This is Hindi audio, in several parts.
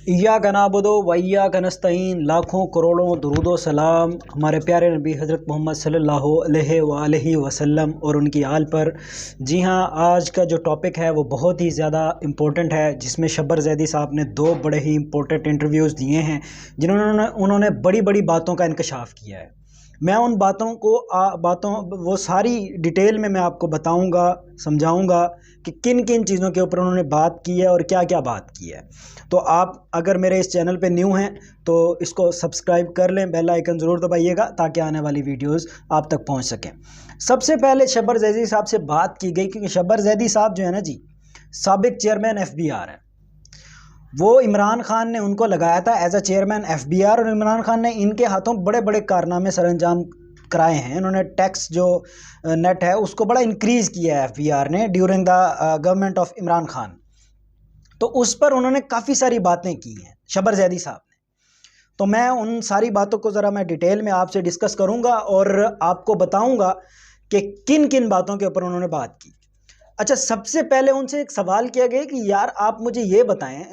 इय्याका नअबुदु व इय्याका नस्तईन। लाखों करोड़ों दुरूदो सलाम हमारे प्यारे नबी हज़रत मोहम्मद सल्लल्लाहु अलैहि वसल्लम और उनकी आल पर। जी हाँ, आज का जो टॉपिक है वो बहुत ही ज़्यादा इम्पोर्टेंट है, जिसमें शब्बर ज़ैदी साहब ने दो बड़े ही इम्पोर्टेंट इंटरव्यूज़ दिए हैं जिन्होंने उन्होंने बड़ी बड़ी बातों का इंकशाफ किया है। मैं उन बातों को वो सारी डिटेल में मैं आपको बताऊंगा, समझाऊंगा कि किन किन चीज़ों के ऊपर उन्होंने बात की है और क्या क्या बात की है। तो आप अगर मेरे इस चैनल पे न्यू हैं तो इसको सब्सक्राइब कर लें, बेल आइकन ज़रूर दबाइएगा ताकि आने वाली वीडियोस आप तक पहुंच सकें। सबसे पहले शब्बर ज़ैदी साहब से बात की गई, क्योंकि शब्बर ज़ैदी साहब जो है ना जी, साबिक चेयरमैन FBI है। वो इमरान खान ने उनको लगाया था एज अ चेयरमैन FBI, और इमरान खान ने इनके हाथों बड़े बड़े कारनामे सरअंजाम कराए हैं। इन्होंने टैक्स जो नेट है उसको बड़ा इंक्रीज़ किया है FBI ने during the government of Imran Khan. तो उस पर उन्होंने काफ़ी सारी बातें की हैं शब्बर ज़ैदी साहब ने। तो मैं उन सारी बातों को ज़रा मैं डिटेल में आपसे डिस्कस करूँगा और आपको बताऊँगा कि किन किन बातों के ऊपर उन्होंने बात की। अच्छा, सबसे पहले उनसे एक सवाल किया गया कि यार आप मुझे ये बताएं,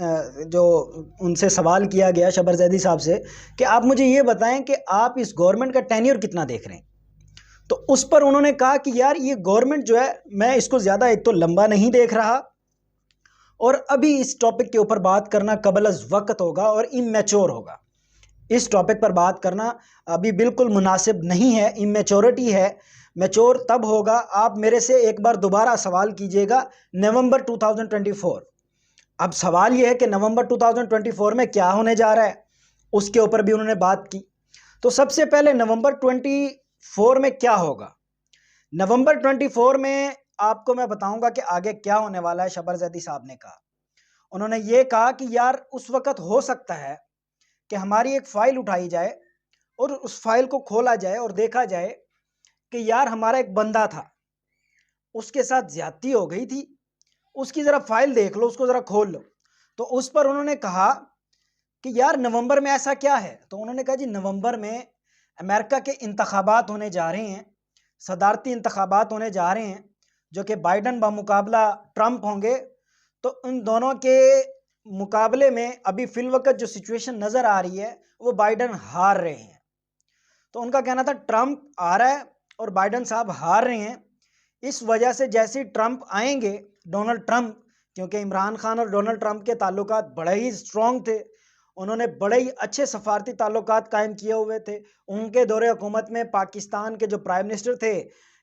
जो उनसे सवाल किया गया शब्बर ज़ैदी साहब से, कि आप मुझे ये बताएं कि आप इस गवर्नमेंट का टेन्योर कितना देख रहे हैं। तो उस पर उन्होंने कहा कि यार ये गवर्नमेंट जो है, मैं इसको ज़्यादा एक तो लंबा नहीं देख रहा, और अभी इस टॉपिक के ऊपर बात करना कबल अज़ वक्त होगा और इमैच्योर होगा। इस टॉपिक पर बात करना अभी बिल्कुल मुनासिब नहीं है, इमेच्योरिटी है। मैच्योर तब होगा, आप मेरे से एक बार दोबारा सवाल कीजिएगा नवंबर 2024। अब सवाल यह है कि नवंबर 2024 में क्या होने जा रहा है, उसके ऊपर भी उन्होंने बात की। तो सबसे पहले नवंबर 24 में क्या होगा। नवंबर 24 में आपको मैं बताऊंगा कि आगे क्या होने वाला है। शब्बर ज़ैदी साहब ने कहा, उन्होंने ये कहा कि यार उस वक्त हो सकता है कि हमारी एक फ़ाइल उठाई जाए और उस फाइल को खोला जाए और देखा जाए कि यार हमारा एक बंदा था, उसके साथ ज्यादती हो गई थी, उसकी ज़रा फाइल देख लो, उसको ज़रा खोल लो। तो उस पर उन्होंने कहा कि यार नवंबर में ऐसा क्या है। तो उन्होंने कहा जी, नवंबर में अमेरिका के इंतखाबात होने जा रहे हैं, सदारती इंतखाबात होने जा रहे हैं, जो कि बाइडन बामुकाबला ट्रंप होंगे। तो उन दोनों के मुकाबले में अभी फिलवक़्त जो सिचुएशन नज़र आ रही है वो बाइडन हार रहे हैं। तो उनका कहना था ट्रंप आ रहा है और बाइडन साहब हार रहे हैं। इस वजह से जैसे ही ट्रंप आएंगे, डोनाल्ड ट्रंप, क्योंकि इमरान खान और डोनाल्ड ट्रंप के ताल्लुकात बड़े ही स्ट्रॉन्ग थे, उन्होंने बड़े ही अच्छे सफारती ताल्लुकात कायम किए हुए थे। उनके दौरे हुकूमत में पाकिस्तान के जो प्राइम मिनिस्टर थे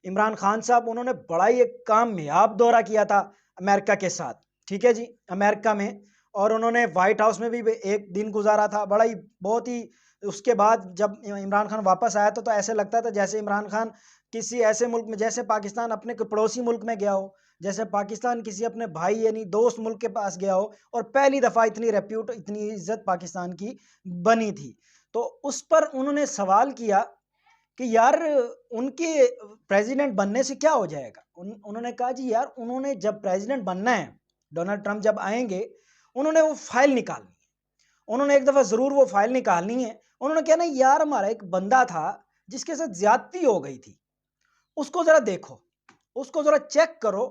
इमरान खान साहब, उन्होंने बड़ा ही एक कामयाब दौरा किया था अमेरिका के साथ, ठीक है जी, अमेरिका में। और उन्होंने वाइट हाउस में भी एक दिन गुजारा था, बड़ा ही बहुत ही। उसके बाद जब इमरान खान वापस आया तो ऐसे लगता था जैसे इमरान खान किसी ऐसे मुल्क में, जैसे पाकिस्तान अपने पड़ोसी मुल्क में गया हो, जैसे पाकिस्तान किसी अपने भाई यानी दोस्त मुल्क के पास गया हो, और पहली दफ़ा इतनी रेप्यूट, इतनी इज्जत पाकिस्तान की बनी थी। तो उस पर उन्होंने सवाल किया कि यार उनके प्रेसिडेंट बनने से क्या हो जाएगा। उन्होंने कहा जी यार, उन्होंने जब प्रेसिडेंट बनना है, डोनाल्ड ट्रंप जब आएंगे, उन्होंने वो फाइल निकालनी है, उन्होंने एक दफ़ा ज़रूर वो फाइल निकालनी है। उन्होंने कहना यार हमारा एक बंदा था जिसके साथ ज्यादती हो गई थी, उसको ज़रा देखो, उसको ज़रा चेक करो,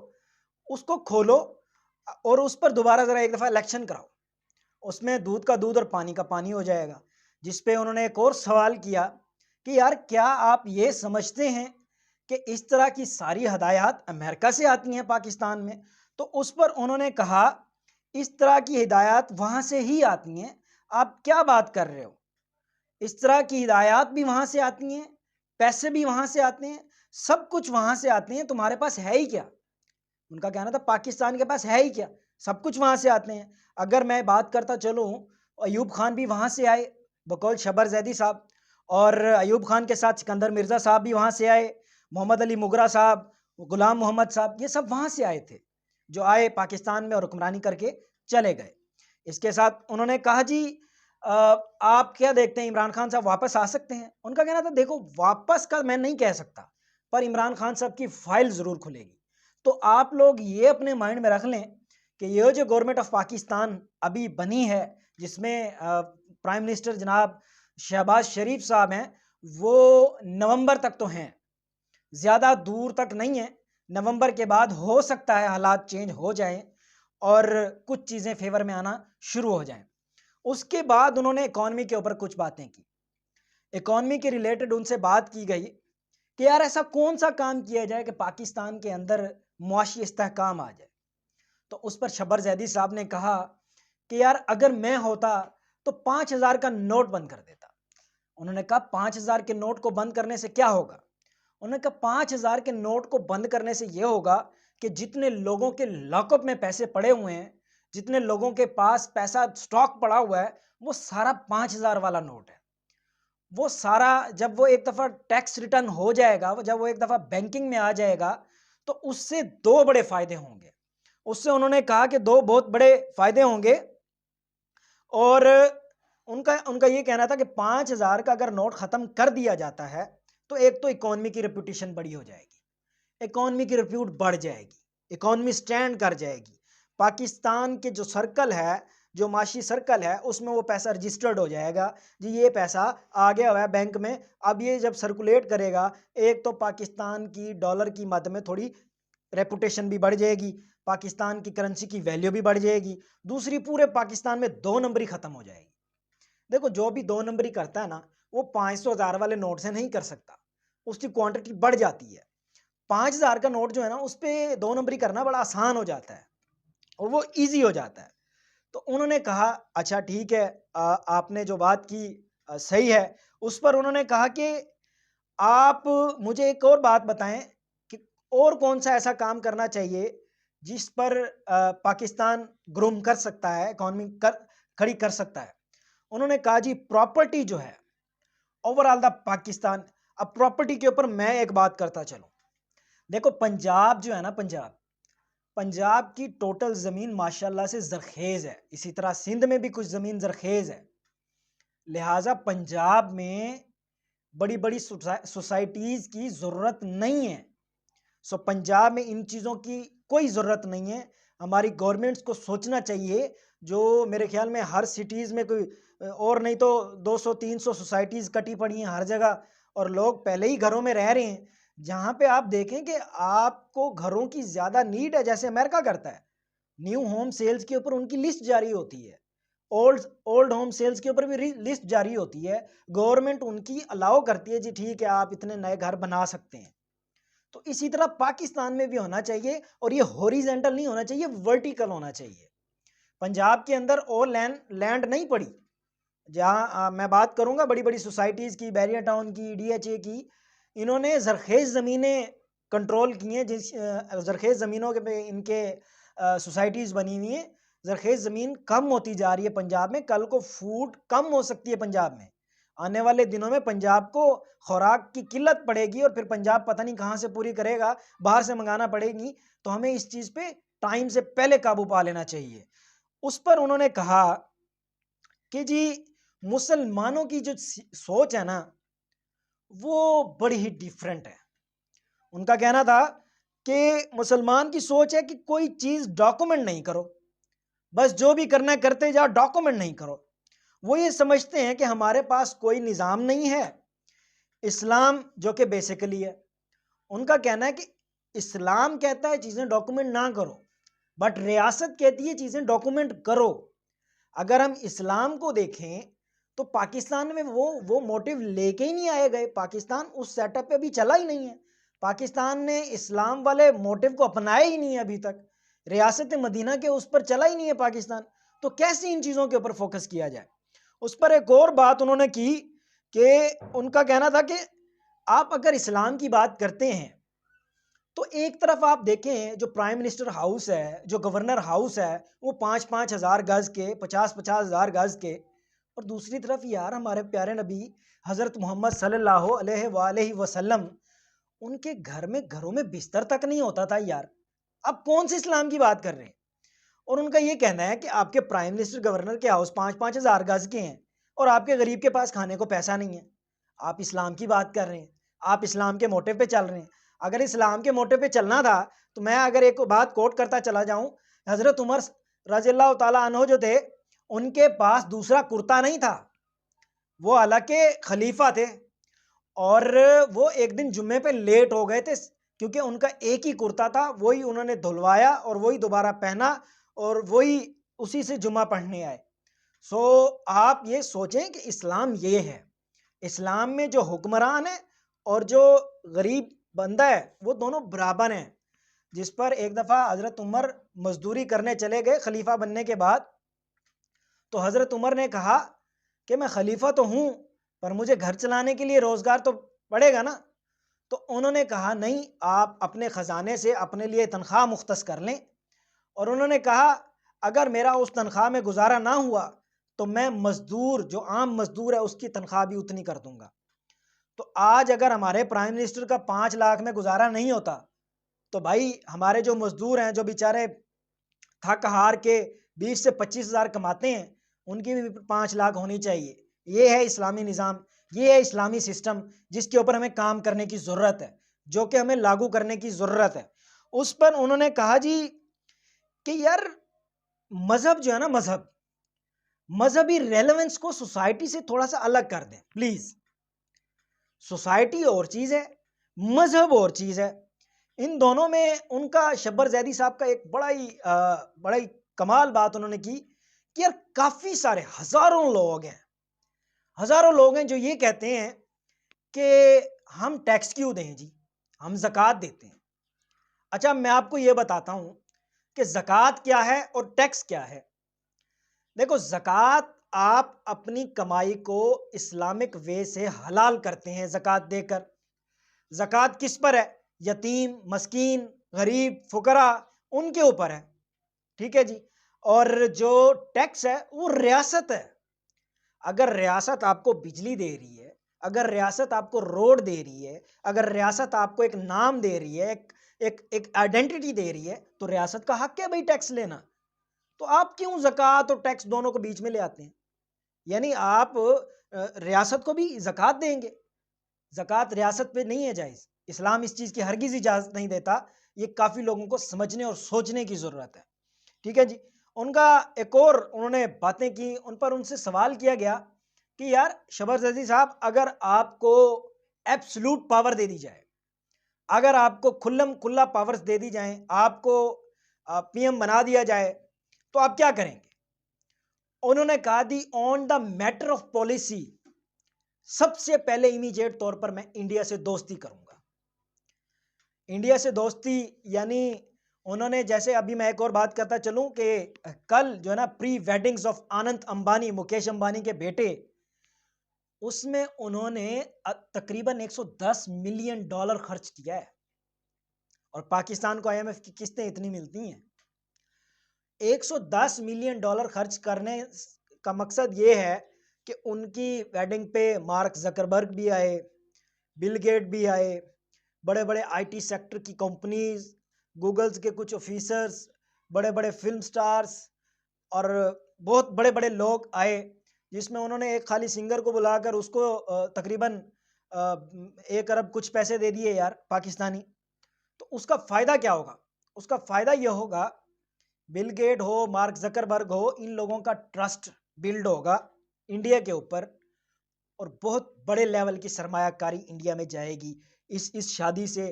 उसको खोलो और उस पर दोबारा ज़रा एक दफ़ा इलेक्शन कराओ, उसमें दूध का दूध और पानी का पानी हो जाएगा। जिस पे उन्होंने एक और सवाल किया कि यार क्या आप ये समझते हैं कि इस तरह की सारी हदायत अमेरिका से आती हैं पाकिस्तान में। तो उस पर उन्होंने कहा इस तरह की हिदायत वहाँ से ही आती हैं, आप क्या बात कर रहे हो। इस तरह की हिदायत भी वहाँ से आती हैं, पैसे भी वहाँ से आते हैं, सब कुछ वहाँ से आते हैं, तुम्हारे पास है ही क्या। उनका कहना था पाकिस्तान के पास है ही क्या, सब कुछ वहाँ से आते हैं। अगर मैं बात करता चलूँ, अयूब खान भी वहाँ से आए बकौल शब्बर ज़ैदी साहब, और अयूब खान के साथ सिकंदर मिर्ज़ा साहब भी वहाँ से आए, मोहम्मद अली मुगरा साहब, गुलाम मोहम्मद साहब, ये सब वहाँ से आए थे, जो आए पाकिस्तान में और हुक्मरानी करके चले गए। इसके साथ उन्होंने कहा जी आप क्या देखते हैं, इमरान खान साहब वापस आ सकते हैं। उनका कहना था देखो, वापस का मैं नहीं कह सकता, पर इमरान खान साहब की फाइल ज़रूर खुलेगी। तो आप लोग ये अपने माइंड में रख लें कि ये जो गवर्नमेंट ऑफ पाकिस्तान अभी बनी है, जिसमें प्राइम मिनिस्टर जनाब शहबाज शरीफ साहब हैं, वो नवंबर तक तो हैं, ज़्यादा दूर तक नहीं है। नवंबर के बाद हो सकता है हालात चेंज हो जाएं और कुछ चीज़ें फेवर में आना शुरू हो जाएं। उसके बाद उन्होंने इकॉनमी के ऊपर कुछ बातें की। इकॉनमी के रिलेटेड उनसे बात की गई कि यार ऐसा कौन सा काम किया जाए कि पाकिस्तान के अंदर मुआशी इस्तेहकाम आ जाए। तो उस पर शब्बर जैदी साहब ने कहा कि यार अगर मैं होता तो 5,000 का नोट बंद कर देता। उन्होंने कहा 5,000 के नोट को बंद करने से क्या होगा? उन्होंने कहा 5,000 के नोट को बंद करने से यह होगा कि जितने लोगों के लॉकअप में पैसे पड़े हुए हैं, जितने लोगों के पास पैसा स्टॉक पड़ा हुआ है, वो सारा 5,000 वाला नोट है। वो सारा जब वो एक दफ़ा टैक्स रिटर्न हो जाएगा, जब वो एक दफ़ा बैंकिंग में आ जाएगा, तो उससे दो बड़े फायदे होंगे। उससे उन्होंने कहा कि दो बहुत बड़े फायदे होंगे और उनका उनका ये कहना था कि 5,000 का अगर नोट ख़त्म कर दिया जाता है, तो एक तो इकॉनमी की रेपुटेशन बड़ी हो जाएगी, इकॉनमी की रेप्यूट बढ़ जाएगी, इकॉनमी स्टैंड कर जाएगी। पाकिस्तान के जो सर्कल है, जो माशी सर्कल है, उसमें वो पैसा रजिस्टर्ड हो जाएगा जी, ये पैसा आ गया हुआ है बैंक में। अब ये जब सर्कुलेट करेगा, एक तो पाकिस्तान की डॉलर की मद में थोड़ी रेपुटेशन भी बढ़ जाएगी, पाकिस्तान की करेंसी की वैल्यू भी बढ़ जाएगी। दूसरी, पूरे पाकिस्तान में दो नंबरी ख़त्म हो जाएगी। देखो, जो भी दो नंबरी करता है ना, वो 500,000 वाले नोट से नहीं कर सकता, उसकी क्वांटिटी बढ़ जाती है। 5,000 का नोट जो है ना, उस पर दो नंबरी करना बड़ा आसान हो जाता है और वो ईजी हो जाता है। तो उन्होंने कहा अच्छा ठीक है, आपने जो बात की सही है। उस पर उन्होंने कहा कि आप मुझे एक और बात बताएं कि और कौन सा ऐसा काम करना चाहिए जिस पर पाकिस्तान ग्रूम कर सकता है, इकॉनमी खड़ी कर सकता है। उन्होंने कहा जी, प्रॉपर्टी जो है ओवरऑल द पाकिस्तान। अब प्रॉपर्टी के ऊपर मैं एक बात करता चलूं। देखो, पंजाब जो है ना, पंजाब की टोटल ज़मीन माशाल्लाह से ज़रखेज़ है। इसी तरह सिंध में भी कुछ ज़मीन ज़रखेज़ है। लिहाजा पंजाब में बड़ी बड़ी सोसाइटीज़ की ज़रूरत नहीं है। सो पंजाब में इन चीज़ों की कोई ज़रूरत नहीं है। हमारी गवर्नमेंट्स को सोचना चाहिए, जो मेरे ख्याल में हर सिटीज़ में कोई और नहीं तो 200-300 सोसाइटीज़ कटी पड़ी हैं हर जगह, और लोग पहले ही घरों में रह रहे हैं। जहाँ पे आप देखें कि आपको घरों की ज़्यादा नीड है, जैसे अमेरिका करता है, न्यू होम सेल्स के ऊपर उनकी लिस्ट जारी होती है, ओल्ड ओल्ड होम सेल्स के ऊपर भी लिस्ट जारी होती है। गवर्नमेंट उनकी अलाउ करती है जी, ठीक है, आप इतने नए घर बना सकते हैं। तो इसी तरह पाकिस्तान में भी होना चाहिए, और ये हॉरिजेंटल नहीं होना चाहिए, वर्टिकल होना चाहिए। पंजाब के अंदर और लैंड नहीं पड़ी। जहाँ मैं बात करूंगा बड़ी बड़ी सोसाइटीज़ की, बैरियर टाउन की, डीएचए की, इन्होंने ज़रखेज़ ज़मीनें कंट्रोल की हैं, जिस ज़रखेज़ ज़मीनों के पे इनके सोसाइटीज़ बनी हुई हैं। ज़रखेज़ ज़मीन कम होती जा रही है पंजाब में। कल को फूड कम हो सकती है पंजाब में। आने वाले दिनों में पंजाब को खुराक की किल्लत पड़ेगी, और फिर पंजाब पता नहीं कहाँ से पूरी करेगा, बाहर से मंगाना पड़ेगी। तो हमें इस चीज़ पे टाइम से पहले काबू पा लेना चाहिए। उस पर उन्होंने कहा कि जी, मुसलमानों की जो सोच है ना, वो बड़ी ही डिफरेंट है। उनका कहना था कि मुसलमान की सोच है कि कोई चीज़ डॉक्यूमेंट नहीं करो, बस जो भी करना है करते जाओ, डॉक्यूमेंट नहीं करो। वो ये समझते हैं कि हमारे पास कोई निज़ाम नहीं है। इस्लाम जो कि बेसिकली है, उनका कहना है कि इस्लाम कहता है चीज़ें डॉक्यूमेंट ना करो, बट रियासत कहती है चीज़ें डॉक्यूमेंट करो। अगर हम इस्लाम को देखें तो पाकिस्तान में वो मोटिव लेके ही नहीं आए गए। पाकिस्तान उस सेटअप पे अभी चला ही नहीं है। पाकिस्तान ने इस्लाम वाले मोटिव को अपनाया ही नहीं है अभी तक। रियासत मदीना के उस पर चला ही नहीं है पाकिस्तान। तो कैसे इन चीज़ों के ऊपर फोकस किया जाए। उस पर एक और बात उन्होंने की कि उनका कहना था कि आप अगर इस्लाम की बात करते हैं तो एक तरफ आप देखें, जो प्राइम मिनिस्टर हाउस है, जो गवर्नर हाउस है, वो 5-5 हज़ार गज़ के, 50-50 हज़ार गज़ के, और दूसरी तरफ यार हमारे प्यारे नबी हज़रत मोहम्मद सल्लल्लाहु अलैहि वसल्लम, उनके घर में घरों में बिस्तर तक नहीं होता था यार। अब कौन से इस्लाम की बात कर रहे हैं। और उनका ये कहना है कि आपके प्राइम मिनिस्टर गवर्नर के हाउस 5-5 हज़ार गज़ के हैं और आपके गरीब के पास खाने को पैसा नहीं है। आप इस्लाम की बात कर रहे हैं, आप इस्लाम के मोटिव पे चल रहे हैं। अगर इस्लाम के मोटिव पे चलना था तो मैं अगर एक बात कोट करता चला जाऊं, हजरत उमर रज़ियल्लाहु ताला अन्हु जो थे, उनके पास दूसरा कुर्ता नहीं था। वो हालांकि खलीफा थे और वो एक दिन जुम्मे पे लेट हो गए थे, क्योंकि उनका एक ही कुर्ता था, वही उन्होंने धुलवाया और वही दोबारा पहना और वही उसी से जुम्मा पढ़ने आए। सो आप ये सोचें कि इस्लाम ये है, इस्लाम में जो हुक्मरान है और जो गरीब बंदा है वो दोनों बराबर हैं। जिस पर एक दफ़ा हज़रत उमर मजदूरी करने चले गए खलीफा बनने के बाद, तो हज़रत उमर ने कहा कि मैं खलीफा तो हूँ, पर मुझे घर चलाने के लिए रोज़गार तो पड़ेगा ना। तो उन्होंने कहा नहीं, आप अपने ख़जाने से अपने लिए तनख्वाह मुख्तस कर लें। और उन्होंने कहा अगर मेरा उस तनख्वाह में गुजारा ना हुआ तो मैं मजदूर, जो आम मजदूर है, उसकी तनख्वाह भी उतनी कर दूंगा। तो आज अगर हमारे प्राइम मिनिस्टर का 5 लाख में गुजारा नहीं होता, तो भाई हमारे जो मजदूर हैं, जो बेचारे थक हार के 20 से 25 हज़ार कमाते हैं, उनकी भी 5 लाख होनी चाहिए। ये है इस्लामी निज़ाम, ये है इस्लामी सिस्टम जिसके ऊपर हमें काम करने की ज़रूरत है, जो कि हमें लागू करने की ज़रूरत है। उस पर उन्होंने कहा जी कि यार मज़हब जो है ना, मज़हबी रेलेवेंस को सोसाइटी से थोड़ा सा अलग कर दें प्लीज़। सोसाइटी और चीज़ है, मज़हब और चीज़ है। इन दोनों में उनका शब्बर जैदी साहब का एक बड़ा ही कमाल बात उन्होंने की कि यार काफ़ी सारे हज़ारों लोग हैं जो ये कहते हैं कि हम टैक्स क्यों दें जी, हम ज़कात देते हैं। अच्छा, मैं आपको ये बताता हूँ कि ज़कात क्या है और टैक्स क्या है। देखो, ज़कात आप अपनी कमाई को इस्लामिक वे से हलाल करते हैं ज़कात देकर। ज़कात किस पर है? यतीम, मस्कीन, गरीब, फुकरा, उनके ऊपर है। ठीक है जी। और जो टैक्स है वो रियासत है। अगर रियासत आपको बिजली दे रही है, अगर रियासत आपको रोड दे रही है, अगर रियासत आपको एक नाम दे रही है, एक आइडेंटिटी दे रही है, तो रियासत का हक है भाई टैक्स लेना। तो आप क्यों ज़कात और टैक्स दोनों को बीच में ले आते हैं? यानी आप रियासत को भी ज़कात देंगे। ज़कात रियासत पे नहीं है जायज़। इस्लाम इस चीज़ की हरगिज़ इजाज़त नहीं देता। ये काफ़ी लोगों को समझने और सोचने की ज़रूरत है। ठीक है जी। उनका एक और उन्होंने बातें की, उन पर उनसे सवाल किया गया कि यार शबर जैदी साहब, अगर आपको एब्सोल्यूट पावर दे दी जाए, अगर आपको खुल्लम खुल्ला पावर्स दे दी जाएँ, आपको पीएम बना दिया जाए, तो आप क्या करेंगे? उन्होंने कहा the on the matter of policy, सबसे पहले इमीडिएट तौर पर मैं इंडिया से दोस्ती करूंगा। इंडिया से दोस्ती यानी उन्होंने, जैसे अभी मैं एक और बात करता चलूं कि कल जो है ना pre weddings of Anant Ambani, Mukesh Ambani के बेटे, उसमें उन्होंने तकरीबन $110 मिलियन खर्च किया है। और पाकिस्तान को आईएमएफ की किस्तें इतनी मिलती हैं। $110 मिलियन खर्च करने का मकसद ये है कि उनकी वेडिंग पे मार्क जकरबर्ग भी आए, बिल गेट भी आए, बड़े बड़े आईटी सेक्टर की कंपनीज, गूगल्स के कुछ ऑफिसर्स, बड़े बड़े फिल्म स्टार्स और बहुत बड़े बड़े लोग आए, जिसमें उन्होंने एक खाली सिंगर को बुलाकर उसको तकरीबन 1 अरब कुछ पैसे दे दिए यार पाकिस्तानी। तो उसका फ़ायदा क्या होगा? उसका फ़ायदा यह होगा, बिल गेट हो, मार्क जकरबर्ग हो, इन लोगों का ट्रस्ट बिल्ड होगा इंडिया के ऊपर और बहुत बड़े लेवल की सरमायाकारी इंडिया में जाएगी। इस शादी से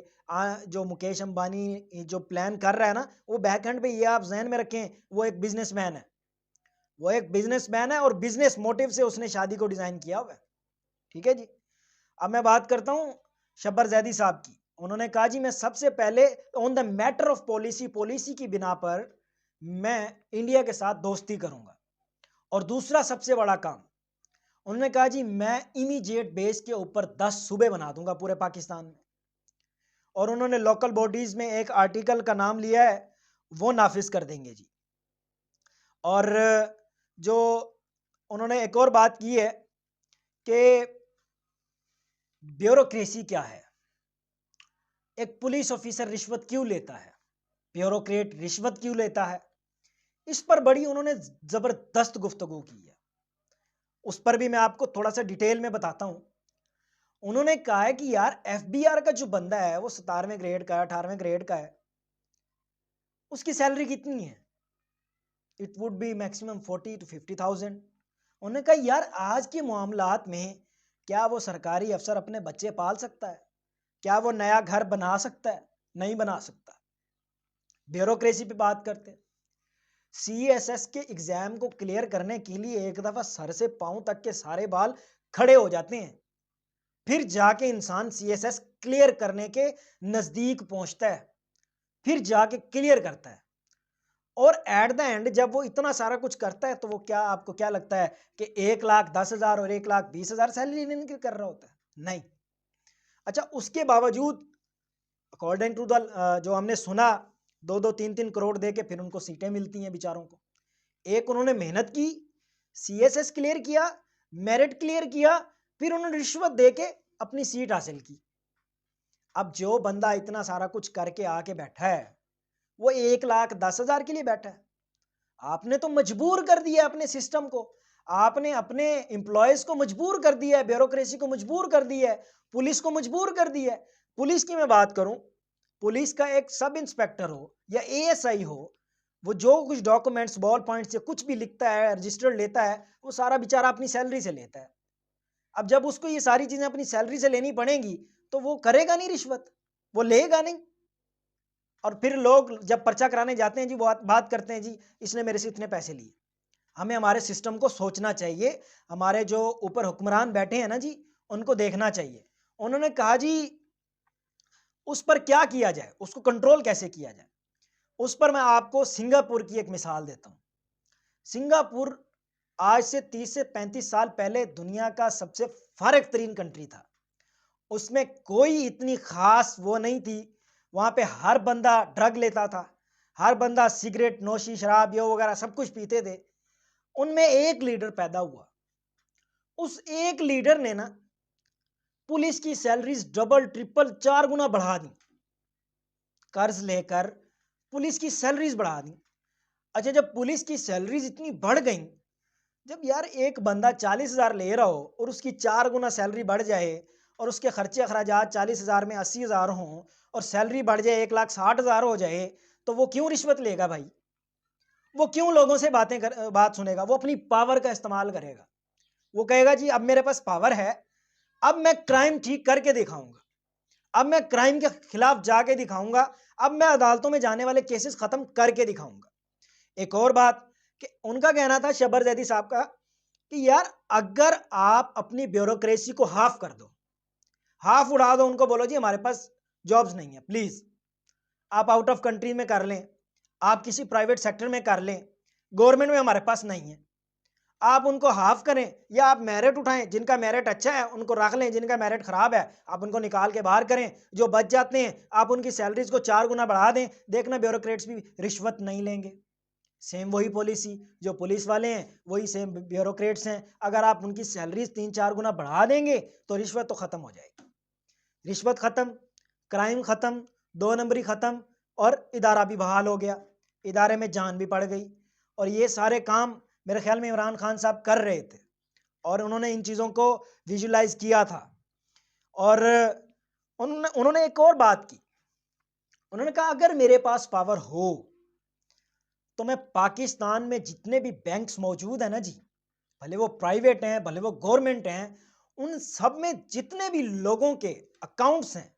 जो मुकेश अंबानी जो प्लान कर रहा है ना, वो बैक एंड पे ये आप जहन में रखें, वो एक बिजनेसमैन है। वो एक बिजनेसमैन है और बिजनेस मोटिव से उसने शादी को डिज़ाइन किया हुआ है। ठीक है जी। अब मैं बात करता हूँ शब्बर जैदी साहब की। उन्होंने कहा जी मैं सबसे पहले on the matter of policy की बिना पर मैं इंडिया के साथ दोस्ती करूंगा। और दूसरा सबसे बड़ा काम, उन्होंने कहा जी मैं इमीडिएट बेस के ऊपर 10 सूबे बना दूंगा पूरे पाकिस्तान में। और उन्होंने लोकल बॉडीज में एक आर्टिकल का नाम लिया है, वो नाफिज कर देंगे जी। और जो उन्होंने एक और बात की है कि ब्यूरोक्रेसी क्या है, एक पुलिस ऑफिसर रिश्वत क्यों लेता है, ब्यूरोक्रेट रिश्वत क्यों लेता है, इस पर बड़ी उन्होंने जबरदस्त गुफ्तगू की है। उस पर भी मैं आपको थोड़ा सा डिटेल में बताता हूं। उन्होंने कहा है कि यार एफबीआर का जो बंदा है वो 17वें ग्रेड का है, 18वें ग्रेड का है, उसकी सैलरी कितनी है? It would be maximum 40 to 50,000। उन्होंने कहा यार आज के मामलात में क्या वो सरकारी अफसर अपने बच्चे पाल सकता है? क्या वो नया घर बना सकता है? नहीं बना सकता। ब्यूरोक्रेसी पे बात करते हैं। सीएसएस के एग्जाम को क्लियर करने के लिए एक दफा सर से पांव तक के सारे बाल खड़े हो जाते हैं, फिर जाके इंसान सीएसएस क्लियर करने के नजदीक पहुंचता है, फिर जाके क्लियर करता है। और एट द एंड जब वो इतना सारा कुछ करता है तो वो क्या, आपको क्या लगता है कि 1,10,000 और 1,20,000 सैलरी लेने के कर रहा होता है? नहीं। अच्छा, उसके बावजूद अकॉर्डिंग टू द जो हमने सुना, 2-2 3-3 करोड़ दे के फिर उनको सीटें मिलती हैं बेचारों को। एक उन्होंने मेहनत की, सीएसएस क्लियर किया, मेरिट क्लियर किया, फिर उन्होंने रिश्वत दे के अपनी सीट हासिल की। अब जो बंदा इतना सारा कुछ करके आके बैठा है, वो 1,10,000 के लिए बैठा है। आपने तो मजबूर कर दिया अपने सिस्टम को, आपने अपने एम्प्लॉयज को मजबूर कर दिया है, ब्यूरोक्रेसी को मजबूर कर दिया है, पुलिस को मजबूर कर दिया है। पुलिस की मैं बात करूं, पुलिस का एक सब इंस्पेक्टर हो या एएसआई हो, वो जो कुछ डॉक्यूमेंट्स बॉल पॉइंट से कुछ भी लिखता है, रजिस्टर लेता है, वो सारा बेचारा अपनी सैलरी से लेता है। अब जब उसको ये सारी चीजें अपनी सैलरी से लेनी पड़ेंगी तो वो करेगा नहीं रिश्वत, वो लेगा नहीं। और फिर लोग जब पर्चा कराने जाते हैं जी, वो बात करते हैं जी इसने मेरे से इतने पैसे लिए। हमें हमारे सिस्टम को सोचना चाहिए, हमारे जो ऊपर हुक्मरान बैठे हैं ना जी, उनको देखना चाहिए। उन्होंने कहा जी उस पर क्या किया जाए, उसको कंट्रोल कैसे किया जाए। उस पर मैं आपको सिंगापुर की एक मिसाल देता हूं। सिंगापुर आज से 30 से 35 साल पहले दुनिया का सबसे फारग तरीन कंट्री था। उसमें कोई इतनी खास वो नहीं थी। वहां पे हर बंदा ड्रग लेता था, हर बंदा सिगरेट नोशी शराब ये वगैरह सब कुछ पीते थे। उनमें एक लीडर पैदा हुआ, उस एक लीडर ने ना पुलिस की सैलरीज डबल ट्रिपल 4 गुना बढ़ा दी, कर्ज लेकर पुलिस की सैलरीज बढ़ा दी। अच्छा, जब पुलिस की सैलरीज इतनी बढ़ गई, जब यार एक बंदा 40,000 ले रहा हो और उसकी 4 गुना सैलरी बढ़ जाए और उसके खर्चे अखराजात 40,000 में 80,000 हों और सैलरी बढ़ जाए 1,60,000 हो जाए, तो वो क्यों रिश्वत लेगा भाई? वो क्यों लोगों से बात सुनेगा? वो अपनी पावर का इस्तेमाल करेगा। वो कहेगा जी अब मेरे पास पावर है, अब मैं क्राइम ठीक करके दिखाऊंगा, अब मैं क्राइम के खिलाफ जाके दिखाऊंगा, अब मैं अदालतों में जाने वाले केसेस खत्म करके दिखाऊंगा। एक और बात कि उनका कहना था शबर जैदी साहब का कि यार अगर आप अपनी ब्यूरोक्रेसी को हाफ कर दो, हाफ उड़ा दो, उनको बोलो जी हमारे पास जॉब्स नहीं है, प्लीज आप आउट ऑफ कंट्री में कर लें, आप किसी प्राइवेट सेक्टर में कर लें, गवर्नमेंट में हमारे पास नहीं है, आप उनको हाफ करें या आप मेरिट उठाएं, जिनका मेरिट अच्छा है उनको रख लें, जिनका मेरिट खराब है आप उनको निकाल के बाहर करें, जो बच जाते हैं आप उनकी सैलरीज को 4 गुना बढ़ा दें। देखना ब्यूरोक्रेट्स भी रिश्वत नहीं लेंगे। सेम वही पॉलिसी, जो पुलिस वाले हैं वही सेम ब्यूरोक्रेट्स हैं। अगर आप उनकी सैलरीज 3-4 गुना बढ़ा देंगे तो रिश्वत तो खत्म हो जाएगी। रिश्वत खत्म, क्राइम खत्म, 2 नंबरी खत्म और इदारा भी बहाल हो गया, इदारे में जान भी पड़ गई। और ये सारे काम मेरे ख्याल में इमरान खान साहब कर रहे थे और उन्होंने इन चीज़ों को विजुलाइज किया था। और उन्होंने एक और बात की, उन्होंने कहा अगर मेरे पास पावर हो तो मैं पाकिस्तान में जितने भी बैंक्स मौजूद हैं ना जी, भले वो प्राइवेट हैं भले वो गवर्नमेंट हैं, उन सब में जितने भी लोगों के अकाउंट्स हैं,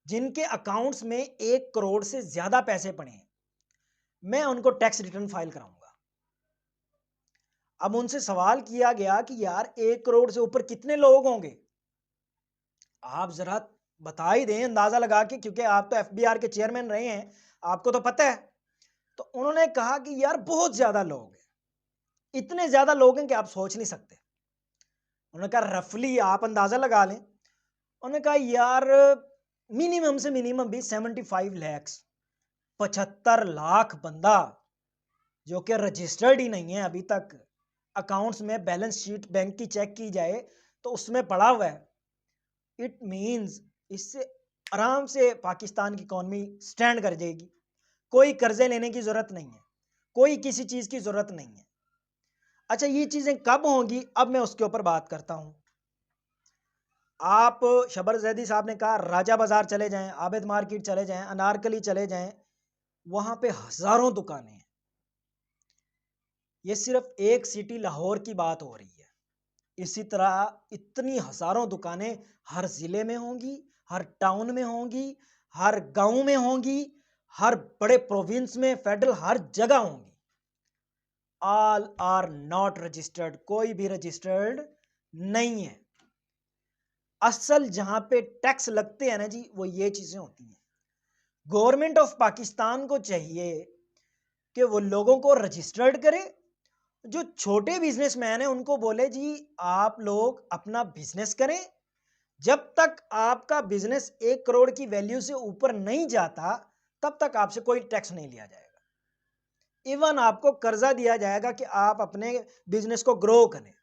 जिनके अकाउंट्स में 1 करोड़ से ज्यादा पैसे पड़े हैं, मैं उनको टैक्स रिटर्न फाइल कराऊंगा। अब उनसे सवाल किया गया कि यार 1 करोड़ से ऊपर कितने लोग होंगे, आप जरा बता ही दें अंदाजा लगा के, क्योंकि आप तो एफबीआर के चेयरमैन रहे हैं, आपको तो पता है। तो उन्होंने कहा कि यार बहुत ज्यादा लोग हैं, इतने ज्यादा लोग हैं कि आप सोच नहीं सकते। उन्होंने कहा रफली आप अंदाजा लगा लें। उन्होंने कहा यार मिनिमम से मिनिमम भी 75 लैक्स, 75 लाख बंदा जो कि रजिस्टर्ड ही नहीं है अभी तक, अकाउंट्स में बैलेंस शीट बैंक की चेक की जाए तो उसमें पड़ा हुआ है। इट मींस इससे आराम से पाकिस्तान की इकॉनमी स्टैंड कर जाएगी, कोई कर्जे लेने की जरूरत नहीं है, कोई किसी चीज की जरूरत नहीं है। अच्छा, ये चीजें कब होंगी, अब मैं उसके ऊपर बात करता हूं। आप शबर जैदी साहब ने कहा राजा बाजार चले जाएं, आबिद मार्केट चले जाएं, अनारकली चले जाएं, वहां पे हजारों दुकानें हैं। ये सिर्फ एक सिटी लाहौर की बात हो रही है, इसी तरह इतनी हजारों दुकानें हर जिले में होंगी, हर टाउन में होंगी, हर गांव में होंगी, हर बड़े प्रोविंस में फेडरल हर जगह होंगी। ऑल आर नॉट रजिस्टर्ड, कोई भी रजिस्टर्ड नहीं है। असल जहां पे टैक्स लगते हैं ना जी, वो ये चीजें होती हैं। गवर्नमेंट ऑफ पाकिस्तान को चाहिए कि वो लोगों को रजिस्टर्ड करे। जो छोटे बिजनेसमैन हैं उनको बोले जी आप लोग अपना बिजनेस करें, जब तक आपका बिजनेस 1 करोड़ की वैल्यू से ऊपर नहीं जाता तब तक आपसे कोई टैक्स नहीं लिया जाएगा। इवन आपको कर्जा दिया जाएगा कि आप अपने बिजनेस को ग्रो करें,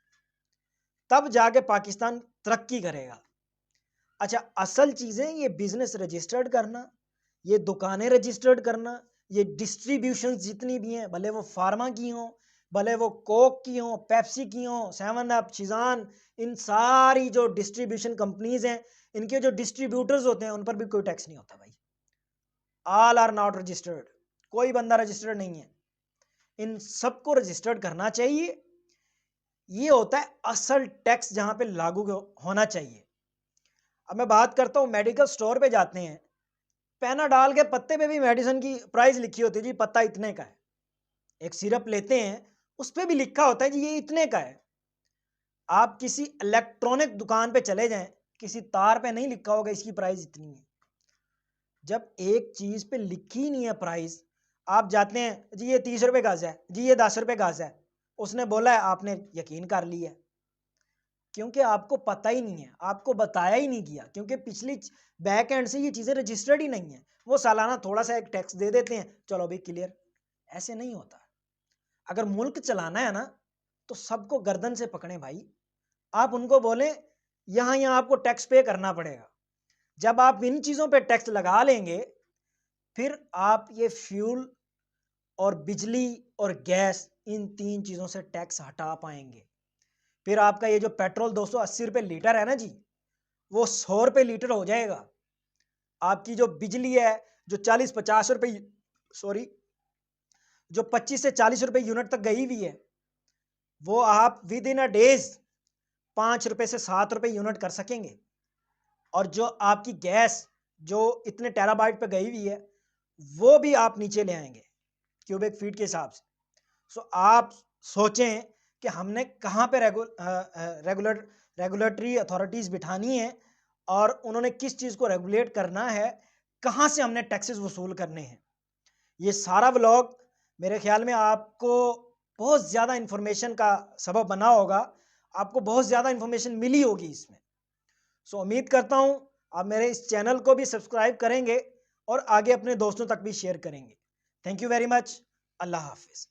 तब जाके पाकिस्तान तरक्की करेगा। अच्छा, असल चीजें ये बिजनेस रजिस्टर्ड करना, ये दुकानें रजिस्टर्ड करना, ये डिस्ट्रीब्यूशन जितनी भी हैं, भले वो फार्मा की हों, भले वो कोक की हों, पेप्सी की हों, 7 अप, चिजान, इन सारी जो डिस्ट्रीब्यूशन कंपनीज हैं, इनके जो डिस्ट्रीब्यूटर्स होते हैं उन पर भी कोई टैक्स नहीं होता भाई। ऑल आर नॉट रजिस्टर्ड, कोई बंदा रजिस्टर्ड नहीं है। इन सबको रजिस्टर्ड करना चाहिए। ये होता है असल टैक्स जहां पे लागू होना चाहिए। अब मैं बात करता हूं, मेडिकल स्टोर पे जाते हैं, पैनाडॉल के पत्ते पे भी मेडिसिन की प्राइस लिखी होती है जी, पत्ता इतने का है। एक सिरप लेते हैं, उस पे भी लिखा होता है जी ये इतने का है। आप किसी इलेक्ट्रॉनिक दुकान पे चले जाएं, किसी तार पे नहीं लिखा होगा इसकी प्राइस इतनी है। जब एक चीज पे लिखी नहीं है प्राइस, आप जाते हैं जी ये 30 रुपए गज है, जी ये 10 रुपए गज है, उसने बोला है, आपने यकीन कर लिया, क्योंकि आपको पता ही नहीं है, आपको बताया ही नहीं गया, क्योंकि पिछली बैक एंड से ये चीजें रजिस्टर्ड ही नहीं है। वो सालाना थोड़ा सा एक टैक्स दे देते हैं, चलो भाई क्लियर। ऐसे नहीं होता। अगर मुल्क चलाना है ना तो सबको गर्दन से पकड़े भाई। आप उनको बोले यहाँ यहाँ आपको टैक्स पे करना पड़ेगा। जब आप इन चीजों पे टैक्स लगा लेंगे, फिर आप ये फ्यूल और बिजली और गैस, इन 3 चीजों से टैक्स हटा पाएंगे। फिर आपका ये जो पेट्रोल 280 रुपए लीटर है ना जी, वो 100 रुपए लीटर हो जाएगा। आपकी जो बिजली है, जो 40-50 रुपए, सॉरी, जो 25 से 40 रुपए यूनिट तक गई हुई है, वो आप विद इन अ डेज 5 रुपए से 7 रुपए यूनिट कर सकेंगे। और जो आपकी गैस जो इतने टेराबाइट पे गई हुई है, वो भी आप नीचे ले आएंगे क्यूबिक फीट के हिसाब से। सो आप सोचें कि हमने कहाँ पे रेगुलेटरी अथॉरिटीज़ बिठानी है और उन्होंने किस चीज़ को रेगुलेट करना है, कहाँ से हमने टैक्सेस वसूल करने हैं। ये सारा व्लॉग मेरे ख्याल में आपको बहुत ज़्यादा इन्फॉर्मेशन का सबब बना होगा, आपको बहुत ज़्यादा इन्फॉर्मेशन मिली होगी इसमें। सो उम्मीद करता हूँ आप मेरे इस चैनल को भी सब्सक्राइब करेंगे और आगे अपने दोस्तों तक भी शेयर करेंगे। Thank you very much. अल्लाह हाफिज़।